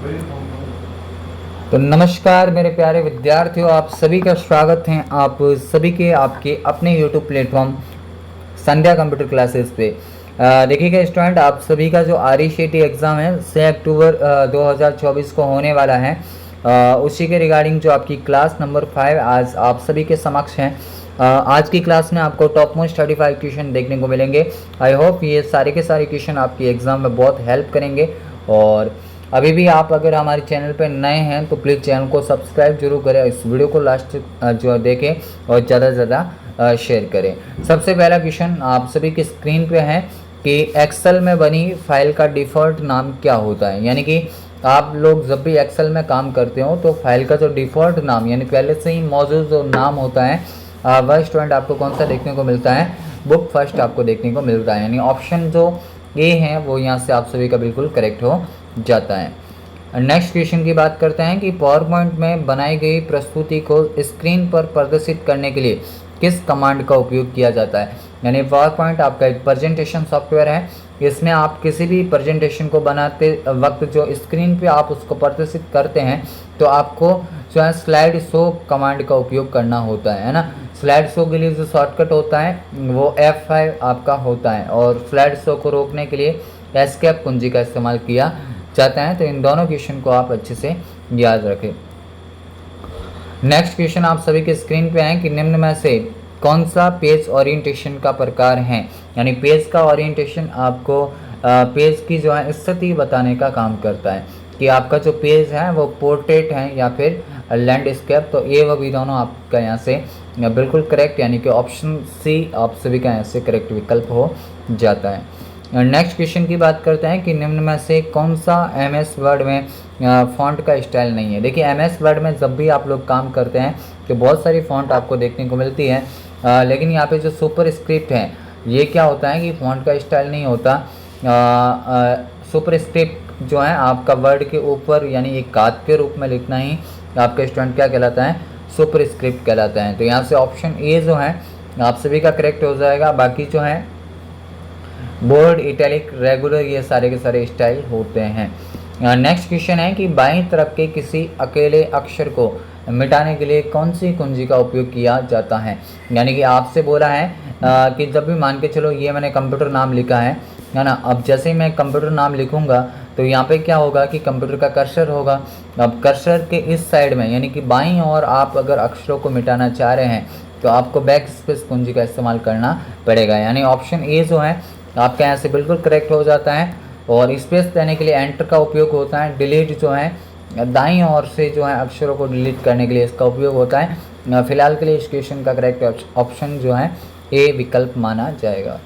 तो नमस्कार मेरे प्यारे विद्यार्थियों, आप सभी का स्वागत है आप सभी के आपके अपने YouTube प्लेटफॉर्म संध्या कंप्यूटर क्लासेस पे। देखिएगा स्टूडेंट, आप सभी का जो RECT एग्ज़ाम है 6 अक्टूबर 2024 को होने वाला है। उसी के रिगार्डिंग जो आपकी क्लास नंबर 5 आज आप सभी के समक्ष हैं। आज की क्लास में आपको टॉप मोस्ट 35 क्वेश्चन देखने को मिलेंगे। आई होप ये सारे के सारे क्वेश्चन आपकी एग्ज़ाम में बहुत हेल्प करेंगे। और अभी भी आप अगर हमारे चैनल पर नए हैं तो प्लीज़ चैनल को सब्सक्राइब जरूर करें, इस वीडियो को लास्ट जो देखें और ज़्यादा से ज़्यादा शेयर करें। सबसे पहला क्वेश्चन आप सभी की स्क्रीन पे है कि एक्सेल में बनी फाइल का डिफ़ॉल्ट नाम क्या होता है। यानी कि आप लोग जब भी एक्सेल में काम करते हो तो फाइल का जो डिफ़ॉल्ट नाम यानी पहले से ही मौजूद जो नाम होता है वह स्टूडेंट आपको कौन सा देखने को मिलता है, बुक फर्स्ट आपको देखने को मिलता है। यानी ऑप्शन जो ए है वो यहाँ से आप सभी का बिल्कुल करेक्ट हो जाता है। नेक्स्ट क्वेश्चन की बात करते हैं कि पावर पॉइंट में बनाई गई प्रस्तुति को स्क्रीन पर प्रदर्शित करने के लिए किस कमांड का उपयोग किया जाता है। यानी पावर पॉइंट आपका एक प्रेजेंटेशन सॉफ्टवेयर है, इसमें आप किसी भी प्रेजेंटेशन को बनाते वक्त जो स्क्रीन पे आप उसको प्रदर्शित करते हैं तो आपको जो है स्लाइड शो कमांड का उपयोग करना होता है ना। स्लाइड शो के लिए जो शॉर्टकट होता है वो F5 आपका होता है और स्लाइड शो को रोकने के लिए एस्केप कुंजी का इस्तेमाल किया जाता है। तो इन दोनों क्वेश्चन को आप अच्छे से याद रखें। नेक्स्ट क्वेश्चन आप सभी के स्क्रीन पे है कि निम्न में से कौन सा पेज ओरिएंटेशन का प्रकार है। यानी पेज का ओरिएंटेशन आपको पेज की जो है स्थिति बताने का काम करता है कि आपका जो पेज है वो पोर्ट्रेट है या फिर लैंडस्केप। तो ये वो भी दोनों आपका यहाँ से बिल्कुल करेक्ट, यानी कि ऑप्शन सी आप सभी का यहाँ से करेक्ट विकल्प हो जाता है। नेक्स्ट क्वेश्चन की बात करते हैं कि निम्न में से कौन सा MS वर्ड में फ़ॉन्ट का स्टाइल नहीं है। देखिए MS वर्ड में जब भी आप लोग काम करते हैं तो बहुत सारी फ़ॉन्ट आपको देखने को मिलती है, लेकिन यहाँ पे जो सुपर स्क्रिप्ट है ये क्या होता है कि फ़ॉन्ट का स्टाइल नहीं होता। सुपर स्क्रिप्ट जो है आपका वर्ड के ऊपर यानी एक काद के रूप में लिखना ही आपका स्टूडेंट क्या कहलाता है, सुपर स्क्रिप्ट कहलाता है। तो यहाँ से ऑप्शन ए जो है आप सभी का करेक्ट हो जाएगा। बाकी जो है बोल्ड, इटैलिक, रेगुलर ये सारे के सारे स्टाइल होते हैं। नेक्स्ट क्वेश्चन है कि बाईं तरफ के किसी अकेले अक्षर को मिटाने के लिए कौन सी कुंजी का उपयोग किया जाता है। यानी कि आपसे बोला है कि जब भी मान के चलो ये मैंने कंप्यूटर नाम लिखा है ना, अब जैसे ही मैं कंप्यूटर नाम लिखूंगा तो यहाँ पे क्या होगा कि कंप्यूटर का कर्सर होगा। अब कर्सर के इस साइड में यानी कि बाईं ओर आप अगर अक्षरों को मिटाना चाह रहे हैं तो आपको बैक स्पेस कुंजी का इस्तेमाल करना पड़ेगा। यानी ऑप्शन ए जो है आपका यहाँ से बिल्कुल करेक्ट हो जाता है। और स्पेस देने के लिए एंटर का उपयोग होता है। डिलीट जो है दाईं ओर से जो है अक्षरों को डिलीट करने के लिए इसका उपयोग होता है। फिलहाल के लिए इस क्वेश्चन का करेक्ट ऑप्शन जो है ए विकल्प माना जाएगा।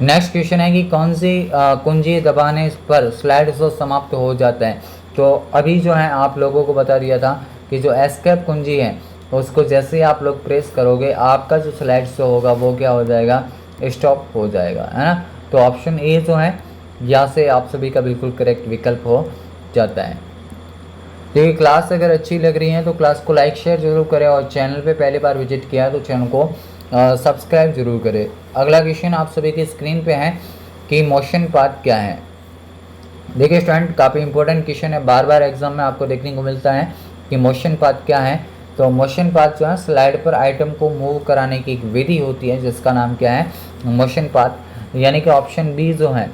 नेक्स्ट क्वेश्चन है कि कौन सी कुंजी दबाने पर स्लाइड शो समाप्त हो जाता है। तो अभी जो है आप लोगों को बता दिया था कि जो एस्केप कुंजी है उसको जैसे ही आप लोग प्रेस करोगे आपका जो स्लाइड शो होगा वो क्या हो जाएगा, स्टॉप हो जाएगा, है ना। तो ऑप्शन ए जो है यहाँ से आप सभी का बिल्कुल करेक्ट विकल्प हो जाता है। देखिए क्लास अगर अच्छी लग रही है तो क्लास को लाइक शेयर जरूर करें और चैनल पे पहली बार विजिट किया तो चैनल को सब्सक्राइब जरूर करें। अगला क्वेश्चन आप सभी की स्क्रीन पे है कि मोशन पाथ क्या है। देखिए स्टूडेंट काफ़ी इंपॉर्टेंट क्वेश्चन है, बार बार एग्जाम में आपको देखने को मिलता है कि मोशन पाथ क्या है। तो मोशन पाथ जो है स्लाइड पर आइटम को मूव कराने की एक विधि होती है जिसका नाम क्या है, मोशन पाथ। यानी कि ऑप्शन बी जो है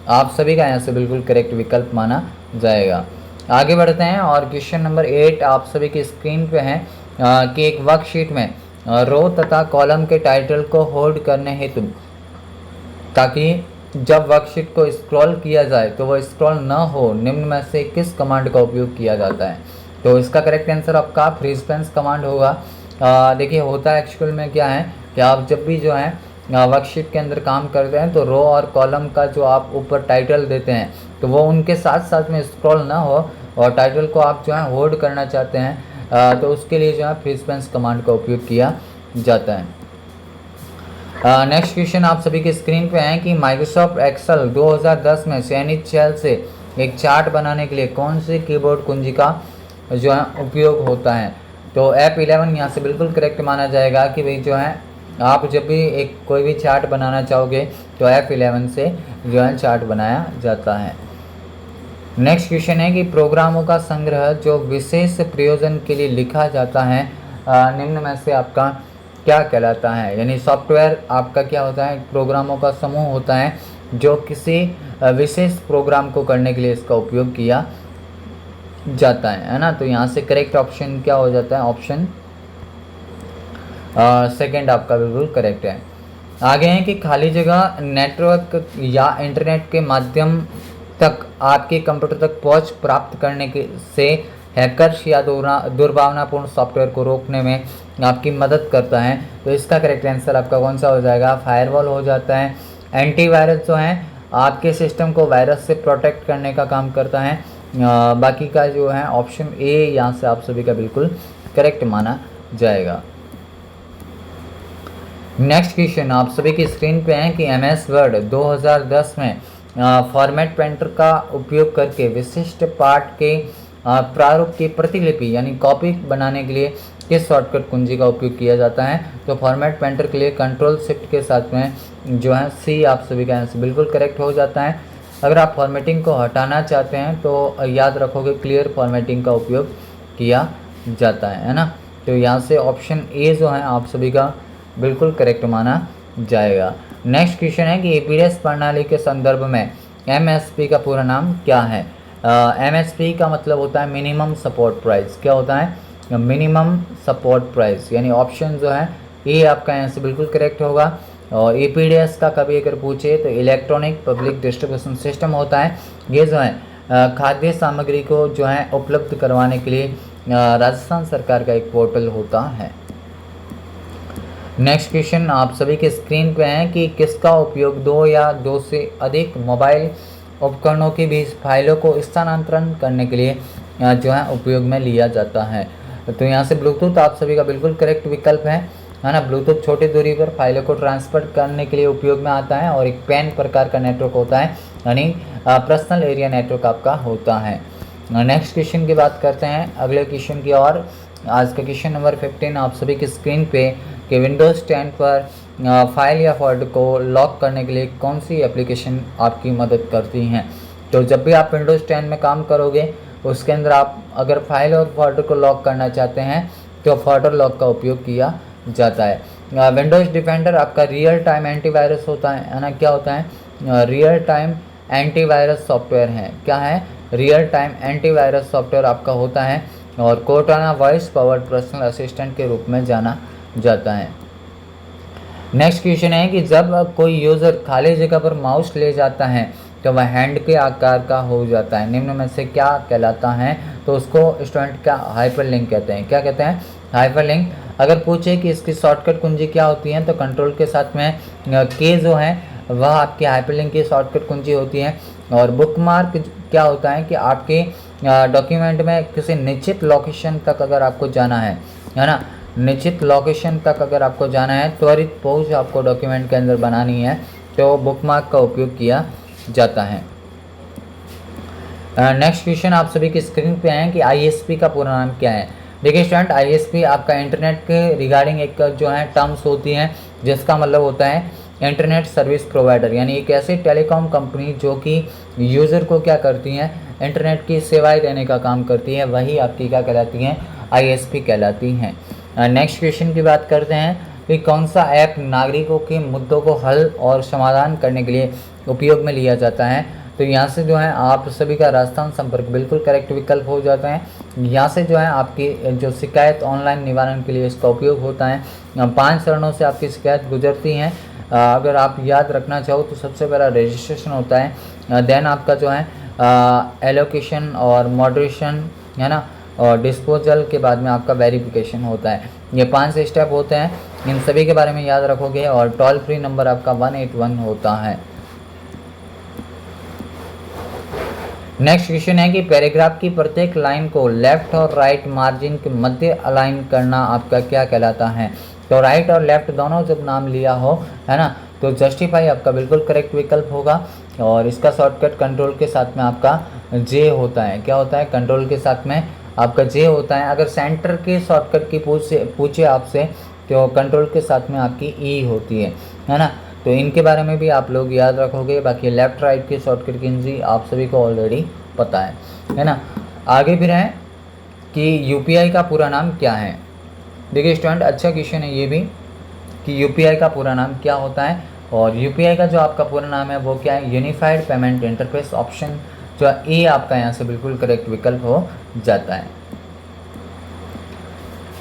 आप सभी का यहाँ से बिल्कुल करेक्ट विकल्प माना जाएगा। आगे बढ़ते हैं और क्वेश्चन नंबर 8 आप सभी की स्क्रीन पे है कि एक वर्कशीट में रो तथा कॉलम के टाइटल को होल्ड करने हेतु ताकि जब वर्कशीट को स्क्रॉल किया जाए तो वो स्क्रॉल न हो निम्न में से किस कमांड का उपयोग किया जाता है। तो इसका करेक्ट आंसर आपका फ्रीज पेंस कमांड होगा। देखिए होता है एक्चुअल में क्या है कि आप जब भी जो है वर्कशीट के अंदर काम करते हैं तो रो और कॉलम का जो आप ऊपर टाइटल देते हैं तो वो उनके साथ साथ में स्क्रॉल ना हो और टाइटल को आप जो है होल्ड करना चाहते हैं तो उसके लिए जो है फ्रीज पेंस कमांड का उपयोग किया जाता है। नेक्स्ट क्वेश्चन आप सभी की स्क्रीन पे है कि माइक्रोसॉफ्ट एक्सेल 2010 में चयनित सेल से एक चार्ट बनाने के लिए कौन सी कीबोर्ड कुंजी का जो है उपयोग होता है। तो F11 यहाँ से बिल्कुल करेक्ट माना जाएगा कि भाई जो है आप जब भी एक कोई भी चार्ट बनाना चाहोगे तो F11 से जो है चार्ट बनाया जाता है। नेक्स्ट क्वेश्चन है कि प्रोग्रामों का संग्रह जो विशेष प्रयोजन के लिए लिखा जाता है निम्न में से आपका क्या कहलाता है। यानी सॉफ्टवेयर आपका क्या होता है, प्रोग्रामों का समूह होता है जो किसी विशेष प्रोग्राम को करने के लिए इसका उपयोग किया जाता है ना। तो यहाँ से करेक्ट ऑप्शन क्या हो जाता है, ऑप्शन सेकंड आपका बिल्कुल करेक्ट है। आगे है कि खाली जगह नेटवर्क या इंटरनेट के माध्यम तक आपके कंप्यूटर तक पहुंच प्राप्त करने के से हैकर्स या दुर्भावनापूर्ण सॉफ्टवेयर को रोकने में आपकी मदद करता है। तो इसका करेक्ट आंसर आपका कौन सा हो जाएगा, फायरवॉल हो जाता है। एंटीवायरस जो है आपके सिस्टम को वायरस से प्रोटेक्ट करने का काम करता है। बाकी का जो है ऑप्शन ए यहाँ से आप सभी का बिल्कुल करेक्ट माना जाएगा। नेक्स्ट क्वेश्चन आप सभी की स्क्रीन पे है कि एमएस वर्ड 2010 में फॉर्मेट पेंटर का उपयोग करके विशिष्ट पाठ के प्रारूप की प्रतिलिपि यानी कॉपी बनाने के लिए किस शॉर्टकट कुंजी का उपयोग किया जाता है। तो फॉर्मेट पेंटर के लिए कंट्रोल शिफ्ट के साथ में जो है सी आप सभी का आंसर बिल्कुल करेक्ट हो जाता है। अगर आप फॉर्मेटिंग को हटाना चाहते हैं तो याद रखोगे क्लियर फॉर्मेटिंग का उपयोग किया जाता है ना। तो यहाँ से ऑप्शन ए जो है आप सभी का बिल्कुल करेक्ट माना जाएगा। नेक्स्ट क्वेश्चन है कि एपीडीएस प्रणाली के संदर्भ में एमएसपी का पूरा नाम क्या है। एमएसपी का मतलब होता है मिनिमम सपोर्ट प्राइस। क्या होता है, मिनिमम सपोर्ट प्राइस। यानी ऑप्शन जो है ए आपका आंसर बिल्कुल करेक्ट होगा। और एपीडीएस का कभी अगर पूछे तो इलेक्ट्रॉनिक पब्लिक डिस्ट्रीब्यूशन सिस्टम होता है। ये जो है खाद्य सामग्री को जो है उपलब्ध करवाने के लिए राजस्थान सरकार का एक पोर्टल होता है। नेक्स्ट क्वेश्चन आप सभी के स्क्रीन पे है कि किसका उपयोग दो या दो से अधिक मोबाइल उपकरणों के बीच फाइलों को स्थानांतरण करने के लिए जो है उपयोग में लिया जाता है। तो यहाँ से ब्लूटूथ आप सभी का बिल्कुल करेक्ट विकल्प है ना। ब्लूटूथ छोटी दूरी पर फाइलों को ट्रांसफर करने के लिए उपयोग में आता है और एक पैन प्रकार का नेटवर्क होता है, यानी पर्सनल एरिया नेटवर्क आपका होता है। नेक्स्ट क्वेश्चन की बात करते हैं अगले क्वेश्चन की और। आज का क्वेश्चन नंबर 15 आप सभी की स्क्रीन पे कि विंडोज़ 10 पर फाइल या फोल्डर को लॉक करने के लिए कौन सी एप्लीकेशन आपकी मदद करती हैं। तो जब भी आप विंडोज़ 10 में काम करोगे उसके अंदर आप अगर फाइल और फोल्डर को लॉक करना चाहते हैं तो फोल्डर लॉक का उपयोग किया जाता है। विंडोज़ डिफेंडर आपका रियल टाइम एंटीवायरस होता है ना। क्या होता है, रियल टाइम एंटीवायरस सॉफ्टवेयर है। क्या है, रियल टाइम एंटीवायरस सॉफ्टवेयर आपका होता है और Cortana voice powered personal assistant के रूप में जाना जाता है। नेक्स्ट क्वेश्चन है कि जब कोई यूज़र खाली जगह पर माउस ले जाता है तो वह हैंड के आकार का हो जाता है। निम्न में से क्या कहलाता है। तो उसको स्टूडेंट का हाइपरलिंक कहते हैं। क्या कहते हैं, हाइपरलिंक। अगर पूछे कि इसकी शॉर्टकट कुंजी क्या होती है तो कंट्रोल के साथ में के जो है वह आपकी हाइपरलिंक की शॉर्टकट कुंजी होती है। और बुकमार्क क्या होता है कि आपके डॉक्यूमेंट में किसी निश्चित लोकेशन तक अगर आपको जाना है ना, निश्चित लोकेशन तक अगर आपको जाना है, त्वरित पहुंच आपको डॉक्यूमेंट के अंदर बनानी है तो बुकमार्क का उपयोग किया जाता है। नेक्स्ट क्वेश्चन आप सभी की स्क्रीन पे है कि आईएसपी का पूरा नाम क्या है। देखिए स्टूडेंट, आईएसपी आपका इंटरनेट के रिगार्डिंग एक जो है टर्म्स होती हैं जिसका मतलब होता है इंटरनेट सर्विस प्रोवाइडर। यानी एक ऐसी टेलीकॉम कंपनी जो कि यूज़र को क्या करती हैं, इंटरनेट की सेवाएं देने का काम करती है, वही आपकी क्या कहलाती हैं, आईएसपी कहलाती हैं। नेक्स्ट क्वेश्चन की बात करते हैं कि कौन सा ऐप नागरिकों के मुद्दों को हल और समाधान करने के लिए उपयोग में लिया जाता है। तो यहाँ से जो है आप सभी का राजस्थान संपर्क बिल्कुल करेक्ट विकल्प हो जाता है। यहाँ से जो है आपकी जो शिकायत ऑनलाइन निवारण के लिए इसका उपयोग होता है। 5 चरणों से आपकी शिकायत गुजरती हैं। अगर आप याद रखना चाहो तो सबसे पहला रजिस्ट्रेशन होता है, देन आपका जो है एलोकेशन और मॉडरेशन है ना, और डिस्पोजल के बाद में आपका वेरिफिकेशन होता है। ये 5 स्टेप होते हैं, इन सभी के बारे में याद रखोगे। और टोल फ्री नंबर आपका 181 होता है। नेक्स्ट क्वेश्चन है कि पैराग्राफ की प्रत्येक लाइन को लेफ्ट और राइट मार्जिन के मध्य अलाइन करना आपका क्या कहलाता है। तो राइट और लेफ्ट दोनों जब नाम लिया हो है ना, तो जस्टिफाई आपका बिल्कुल करेक्ट विकल्प होगा। और इसका शॉर्टकट कंट्रोल के साथ में आपका जे होता है। क्या होता है, कंट्रोल के साथ में आपका जे होता है। अगर सेंटर के शॉर्टकट की पूछे आपसे तो कंट्रोल के साथ में आपकी ई होती है ना। तो इनके बारे में भी आप लोग याद रखोगे। बाकी लेफ्ट राइट की शॉर्टकट की आप सभी को ऑलरेडी पता है ना। आगे फिर है कि यूपीआई का पूरा नाम क्या है। देखिए स्टूडेंट, अच्छा क्वेश्चन है ये भी कि यूपीआई का पूरा नाम क्या होता है, और यूपीआई का जो आपका पूरा नाम है वो क्या है, यूनिफाइड पेमेंट इंटरफेस। ऑप्शन जो है ए आपका यहाँ से बिल्कुल करेक्ट विकल्प हो जाता है।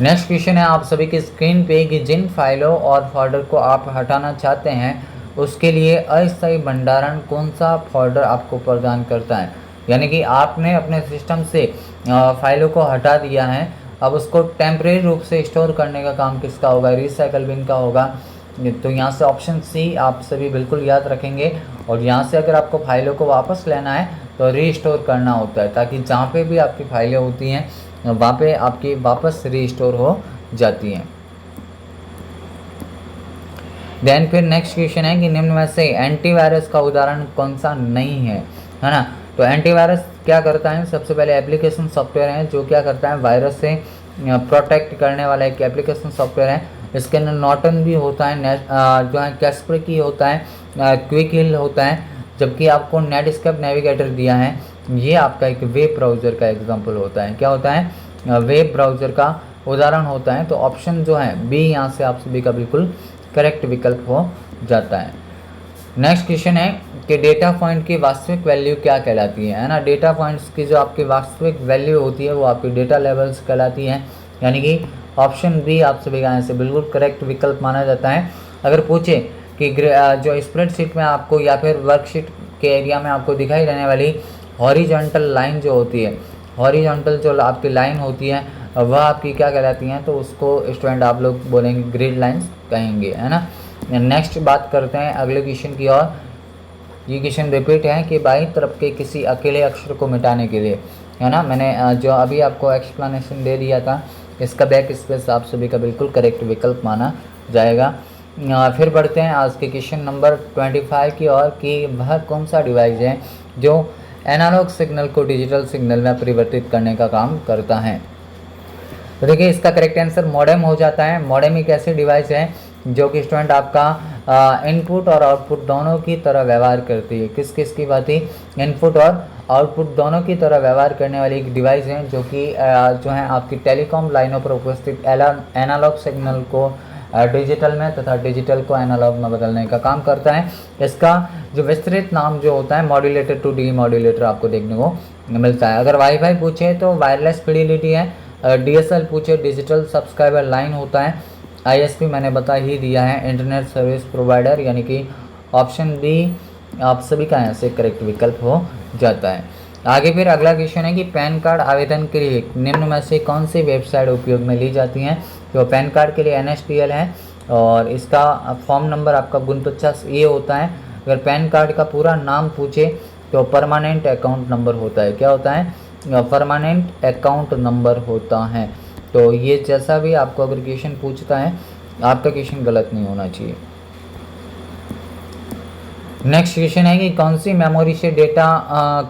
नेक्स्ट क्वेश्चन है आप सभी की स्क्रीन पे कि जिन फाइलों और फोल्डर को आप हटाना चाहते हैं उसके लिए अस्थायी भंडारण कौन सा फोल्डर आपको प्रदान करता है। यानी कि आपने अपने सिस्टम से फाइलों को हटा दिया है, अब उसको टेम्परेरी रूप से स्टोर करने का काम किसका होगा, रिसाइकल बिन का होगा। तो यहाँ से ऑप्शन सी आप सभी बिल्कुल याद रखेंगे। और यहाँ से अगर आपको फाइलों को वापस लेना है तो रीस्टोर करना होता है, ताकि जहाँ पे भी आपकी फाइलें होती हैं वहाँ पे आपकी वापस रीस्टोर हो जाती हैं। देन फिर नेक्स्ट क्वेश्चन है कि निम्न में से एंटीवायरस का उदाहरण कौन सा नहीं है ना। तो एंटीवायरस क्या करता है, सबसे पहले एप्लीकेशन सॉफ्टवेयर है जो क्या करता है, वायरस से प्रोटेक्ट करने वाला एक एप्लीकेशन सॉफ्टवेयर है। इसके अंदर नॉर्टन भी होता है, जो है कैस्परकी होता है, क्विक हिल होता है, जबकि आपको नेटस्केप नेविगेटर दिया है। ये आपका एक वेब ब्राउज़र का एग्जांपल होता है। क्या होता है, वेब ब्राउज़र का उदाहरण होता है। तो ऑप्शन जो है बी यहाँ से आप सभी का बिल्कुल करेक्ट विकल्प हो जाता है। नेक्स्ट क्वेश्चन है कि डेटा पॉइंट की वास्तविक वैल्यू क्या कहलाती है ना। डेटा पॉइंट्स की जो आपकी वास्तविक वैल्यू होती है वो आपकी डेटा लेवल्स कहलाती है। यानी कि ऑप्शन बी आप सभी का यहाँ से बिल्कुल करेक्ट विकल्प माना जाता है। अगर पूछे कि जो स्प्रेडशीट में आपको या फिर वर्कशीट के एरिया में आपको दिखाई देने वाली हॉरिजॉन्टल लाइन जो होती है, हॉरिजॉन्टल जो आपकी लाइन होती है वह आपकी क्या कहलाती हैं, तो उसको स्टूडेंट आप लोग बोलेंगे ग्रिड लाइंस कहेंगे, है ना। नेक्स्ट बात करते हैं अगले क्वेश्चन की और। ये क्वेश्चन रिपीट है कि बाईं तरफ के किसी अकेले अक्षर को मिटाने के लिए, है ना, मैंने जो अभी आपको एक्सप्लेनेशन दे दिया था, इसका बैक स्पेस आप सभी का बिल्कुल करेक्ट विकल्प माना जाएगा। फिर बढ़ते हैं आज के क्वेश्चन नंबर 25 की ओर कि वह कौन सा डिवाइस है जो एनालॉग सिग्नल को डिजिटल सिग्नल में परिवर्तित करने का काम करता है। तो देखिए इसका करेक्ट आंसर मॉडेम हो जाता है। मॉडेम एक ऐसी डिवाइस है जो कि स्टूडेंट आपका इनपुट और आउटपुट दोनों की तरह व्यवहार करती है। किस किस की बात है, इनपुट और आउटपुट दोनों की तरह व्यवहार करने वाली एक डिवाइस है जो कि जो है आपकी टेलीकॉम लाइनों पर उपस्थित एनालॉग सिग्नल को डिजिटल में तथा डिजिटल को एनालॉग में बदलने का काम करता है। इसका जो विस्तृत नाम जो होता है मॉड्यूलेटर टू डी मॉड्यूलेटर आपको देखने को मिलता है। अगर वाईफाई पूछे तो वायरलेस फिडेलिटी है, डीएसएल पूछे डिजिटल सब्सक्राइबर लाइन होता है, आईएसपी मैंने बता ही दिया है इंटरनेट सर्विस प्रोवाइडर, यानी कि ऑप्शन बी आप सभी का यहाँ से करेक्ट विकल्प हो जाता है। आगे फिर अगला क्वेश्चन है कि पैन कार्ड आवेदन के लिए निम्न में से कौन सी वेबसाइट उपयोग में ली जाती हैं। तो पैन कार्ड के लिए NSDL है और इसका फॉर्म नंबर आपका 49 ये होता है। अगर पैन कार्ड का पूरा नाम पूछे तो परमानेंट अकाउंट नंबर होता है। क्या होता है, परमानेंट अकाउंट नंबर होता है। तो ये जैसा भी आपको अगर क्वेश्चन पूछता है आपका क्वेश्चन गलत नहीं होना चाहिए। नेक्स्ट क्वेश्चन है कि कौन सी मेमोरी से डेटा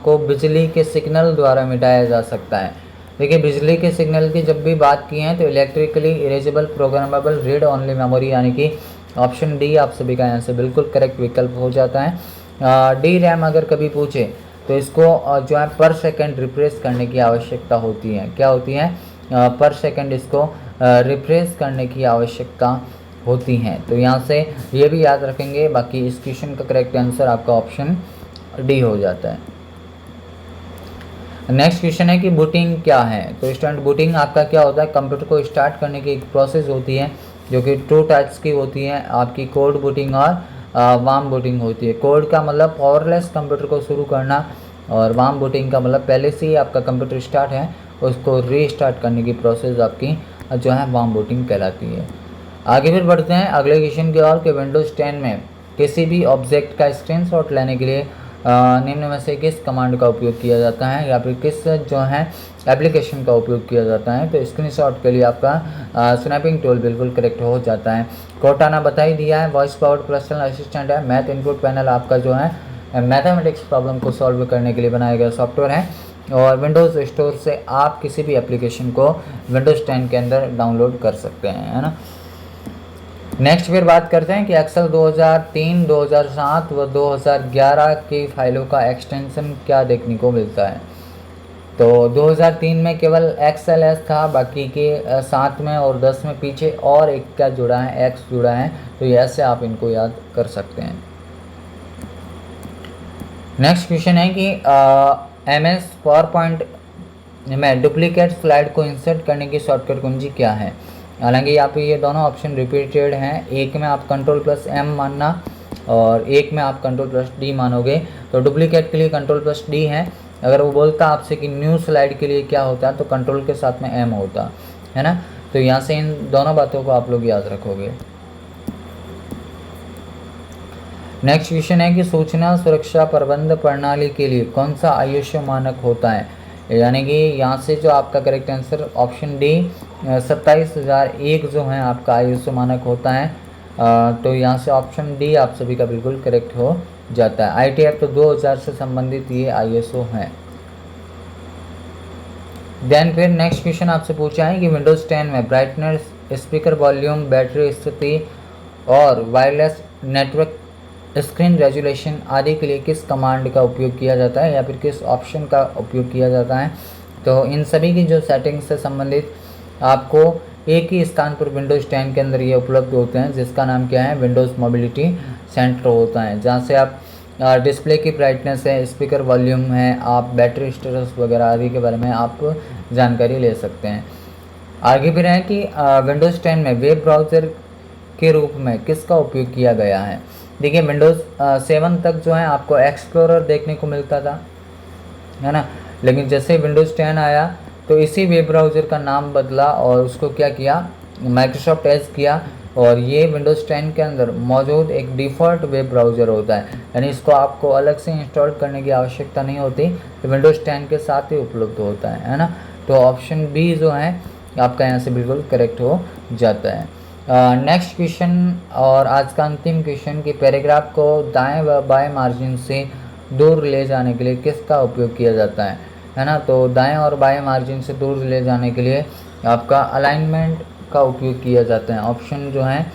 को बिजली के सिग्नल द्वारा मिटाया जा सकता है। देखिए बिजली के सिग्नल की जब भी बात की है तो electrically erasable programmable read only memory, यानी कि ऑप्शन डी आप सभी का यहाँ से बिल्कुल करेक्ट विकल्प हो जाता है। डी रैम अगर कभी पूछे तो इसको जो है पर सेकंड रिफ्रेश करने की आवश्यकता होती है। क्या होती है, पर सेकंड इसको रिफ्रेश करने की आवश्यकता होती हैं। तो यहाँ से ये भी याद रखेंगे। बाकी इस क्वेश्चन का करेक्ट आंसर आपका ऑप्शन डी हो जाता है। नेक्स्ट क्वेश्चन है कि बूटिंग क्या है। तो स्टूडेंट बूटिंग आपका क्या होता है, कंप्यूटर को स्टार्ट करने की एक प्रोसेस होती है जो कि 2 टाइप्स की होती है, आपकी कोल्ड बूटिंग और वार्म बूटिंग होती है। कोल्ड का मतलब पावरलेस कंप्यूटर को शुरू करना और वार्म बूटिंग का मतलब पहले से ही आपका कंप्यूटर स्टार्ट है उसको रीस्टार्ट करने की प्रोसेस आपकी जो है वार्म बूटिंग कहलाती है। आगे फिर बढ़ते हैं अगले क्वेश्चन की ओर कि विंडोज़ 10 में किसी भी ऑब्जेक्ट का स्क्रीनशॉट लेने के लिए निम्न में से किस कमांड का उपयोग किया जाता है या फिर किस जो है एप्लीकेशन का उपयोग किया जाता है। तो स्क्रीनशॉट के लिए आपका स्नैपिंग टूल बिल्कुल करेक्ट हो जाता है। कोर्टाना बता ही दिया है, वॉइस पावर्ड पर्सनल असिस्टेंट है। मैथ इनपुट पैनल आपका जो है मैथमेटिक्स प्रॉब्लम को सॉल्व करने के लिए बनाया गया सॉफ्टवेयर है। और विंडोज़ स्टोर से आप किसी भी एप्लीकेशन को विंडोज़ 10 के अंदर डाउनलोड कर सकते हैं, है ना। नेक्स्ट फिर बात करते हैं कि एक्सेल 2003, 2007 व 2011 की फाइलों का एक्सटेंशन क्या देखने को मिलता है। तो 2003 में केवल XLS था, बाकी के 7 में और 10 में पीछे और एक क्या जुड़ा है, X जुड़ा है, तो ये ऐसे आप इनको याद कर सकते हैं। नेक्स्ट क्वेश्चन है कि MS PowerPoint में डुप्लीकेट स्लाइड को इंसर्ट करने की शॉर्टकट कुंजी क्या है। हालांकि यहाँ पे ये दोनों ऑप्शन रिपीटेड हैं, एक में आप Ctrl+M मानना और एक में आप Ctrl+D मानोगे। तो डुप्लीकेट के लिए Ctrl+D है। अगर वो बोलता आपसे कि न्यू स्लाइड के लिए क्या होता है तो कंट्रोल के साथ में M होता है ना। तो यहाँ से इन दोनों बातों को आप लोग याद रखोगे। नेक्स्ट क्वेश्चन है कि सूचना सुरक्षा प्रबंध प्रणाली के लिए कौन सा ISO मानक होता है। यानी कि यहाँ से जो आपका करेक्ट आंसर ऑप्शन डी 27001 जो है आपका ISO मानक होता है। तो यहाँ से ऑप्शन डी आप सभी का बिल्कुल करेक्ट हो जाता है। ITF तो 2000 से संबंधित ये ISO है। देन फिर नेक्स्ट क्वेश्चन आपसे पूछा है कि विंडोज़ 10 में ब्राइटनेस, स्पीकर वॉल्यूम, बैटरी स्थिति और वायरलेस नेटवर्क स्क्रीन रेजोल्यूशन आदि के लिए किस कमांड का उपयोग किया जाता है या फिर किस ऑप्शन का उपयोग किया जाता है। तो इन सभी की जो सेटिंग्स से संबंधित आपको एक ही स्थान पर विंडोज़ 10 के अंदर ये उपलब्ध होते हैं, जिसका नाम क्या है, विंडोज़ मोबिलिटी सेंटर होता है, जहाँ से आप डिस्प्ले की ब्राइटनेस है, स्पीकर वॉल्यूम है, आप बैटरी स्टेटस वगैरह आदि के बारे में आप जानकारी ले सकते हैं। आगे फिर है कि विंडोज़ 10 में वेब ब्राउज़र के रूप में किसका उपयोग किया गया है। देखिए विंडोज़ 7 तक जो है आपको एक्सप्लोरर देखने को मिलता था, है ना, लेकिन जैसे विंडोज़ 10 आया तो इसी वेब ब्राउज़र का नाम बदला और उसको क्या किया, माइक्रोसॉफ्ट एज किया, और ये विंडोज़ 10 के अंदर मौजूद एक डिफ़ॉल्ट वेब ब्राउज़र होता है, यानी इसको आपको अलग से इंस्टॉल करने की आवश्यकता नहीं होती, तो विंडोज़ 10 के साथ ही उपलब्ध होता है ना। तो ऑप्शन बी जो है आपका यहाँ से बिल्कुल करेक्ट हो जाता है। नेक्स्ट क्वेश्चन और आज का अंतिम क्वेश्चन कि पैराग्राफ को दाएं व बाएं मार्जिन से दूर ले जाने के लिए किसका उपयोग किया जाता है ना। तो दाएं और बाएं मार्जिन से दूर ले जाने के लिए आपका अलाइनमेंट का उपयोग किया जाता है। ऑप्शन जो है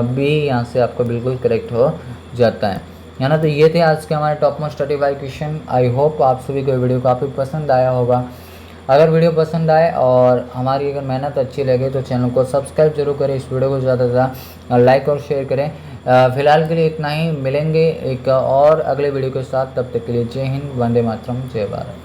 बी यहाँ से आपका बिल्कुल करेक्ट हो जाता है ना। तो ये थे आज के हमारे top most 35 question. I hope आप सभी को वीडियो काफ़ी पसंद आया होगा। अगर वीडियो पसंद आए और हमारी अगर मेहनत अच्छी लगे तो चैनल को सब्सक्राइब जरूर करें, इस वीडियो को ज़्यादा से ज़्यादा लाइक और शेयर करें। फिलहाल के लिए इतना ही, मिलेंगे एक और अगले वीडियो के साथ, तब तक के लिए जय हिंद, वंदे मातरम, जय भारत।